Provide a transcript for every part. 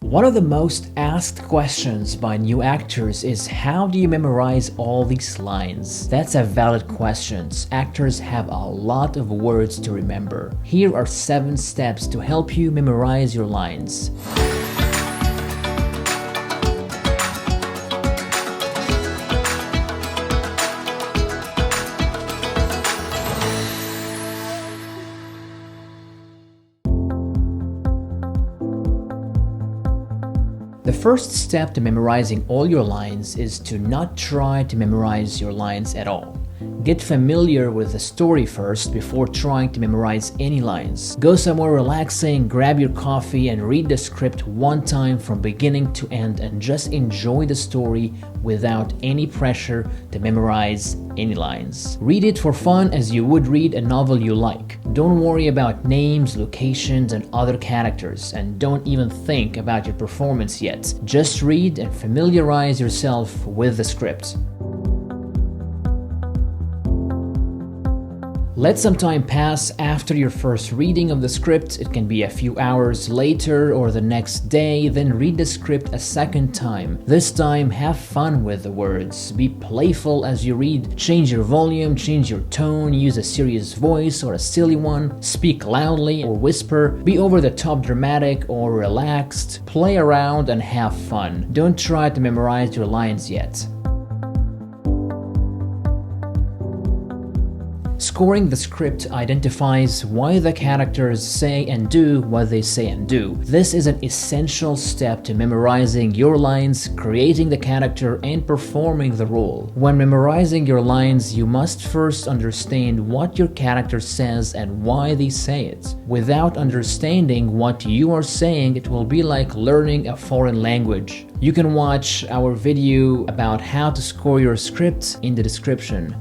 One of the most asked questions by new actors is, how do you memorize all these lines? That's a valid question. Actors have a lot of words to remember. Here are 7 steps to help you memorize your lines. The first step to memorizing all your lines is to not try to memorize your lines at all. Get familiar with the story first before trying to memorize any lines. Go somewhere relaxing, grab your coffee, and read the script one time from beginning to end and just enjoy the story without any pressure to memorize any lines. Read it for fun as you would read a novel you like. Don't worry about names, locations, and other characters, and don't even think about your performance yet. Just read and familiarize yourself with the script. Let some time pass after your first reading of the script. It can be a few hours later or the next day. Then read the script a second time. This time, have fun with the words. Be playful as you read. Change your volume, change your tone, use a serious voice or a silly one. Speak loudly or whisper. Be over the top dramatic or relaxed. Play around and have fun. Don't try to memorize your lines yet. Scoring the script identifies why the characters say and do what they say and do. This is an essential step to memorizing your lines, creating the character, and performing the role. When memorizing your lines, you must first understand what your character says and why they say it. Without understanding what you are saying, it will be like learning a foreign language. You can watch our video about how to score your script in the description.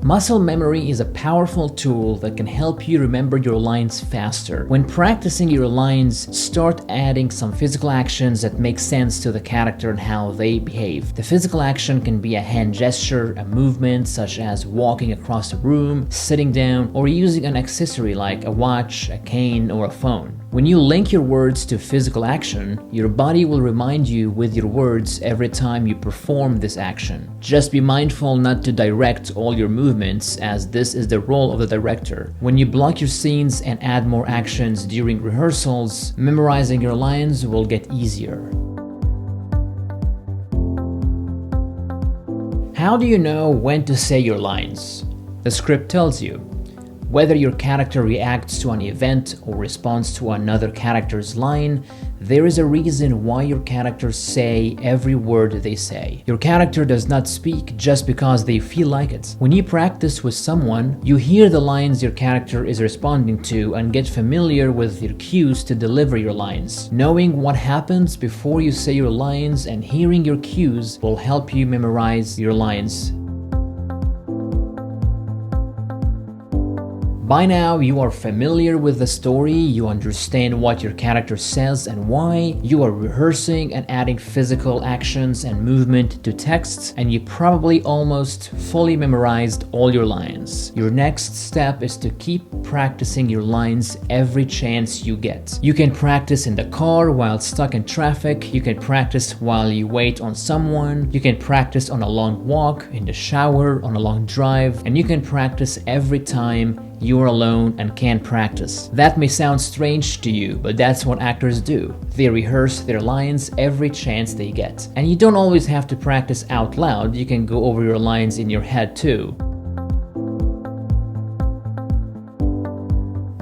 Muscle memory is a powerful tool that can help you remember your lines faster. When practicing your lines, start adding some physical actions that make sense to the character and how they behave. The physical action can be a hand gesture, a movement such as walking across a room, sitting down, or using an accessory like a watch, a cane, or a phone. When you link your words to physical action, your body will remind you with your words every time you perform this action. Just be mindful not to direct all your movements, as this is the role of the director. When you block your scenes and add more actions during rehearsals, memorizing your lines will get easier. How do you know when to say your lines? The script tells you. Whether your character reacts to an event or responds to another character's line, there is a reason why your characters say every word they say. Your character does not speak just because they feel like it. When you practice with someone, you hear the lines your character is responding to and get familiar with your cues to deliver your lines. Knowing what happens before you say your lines and hearing your cues will help you memorize your lines. By now, you are familiar with the story, you understand what your character says and why, you are rehearsing and adding physical actions and movement to texts, and you probably almost fully memorized all your lines. Your next step is to keep practicing your lines every chance you get. You can practice in the car while stuck in traffic, you can practice while you wait on someone, you can practice on a long walk, in the shower, on a long drive, and you can practice every time you are alone and can't practice. That may sound strange to you, but that's what actors do. They rehearse their lines every chance they get. And you don't always have to practice out loud, you can go over your lines in your head too.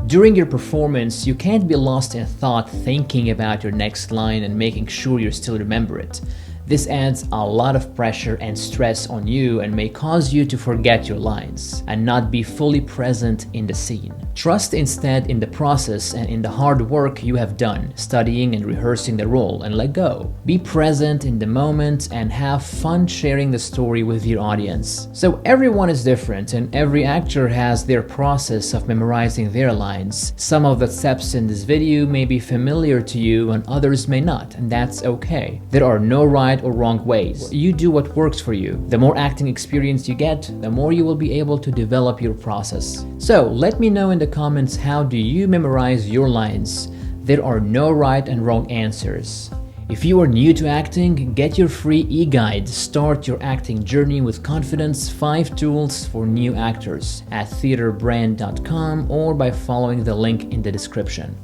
During your performance, you can't be lost in thought thinking about your next line and making sure you still remember it. This adds a lot of pressure and stress on you and may cause you to forget your lines and not be fully present in the scene. Trust instead in the process and in the hard work you have done, studying and rehearsing the role, and let go. Be present in the moment and have fun sharing the story with your audience. So everyone is different and every actor has their process of memorizing their lines. Some of the steps in this video may be familiar to you and others may not, and that's okay. There are no right right or wrong ways. You do what works for you. The more acting experience you get, the more you will be able to develop your process. So let me know in the comments, how do you memorize your lines? There are no right and wrong answers. If you are new to acting, get your free e-guide, Start Your Acting Journey with Confidence, 5 Tools for New Actors, at theaterbrand.com or by following the link in the description.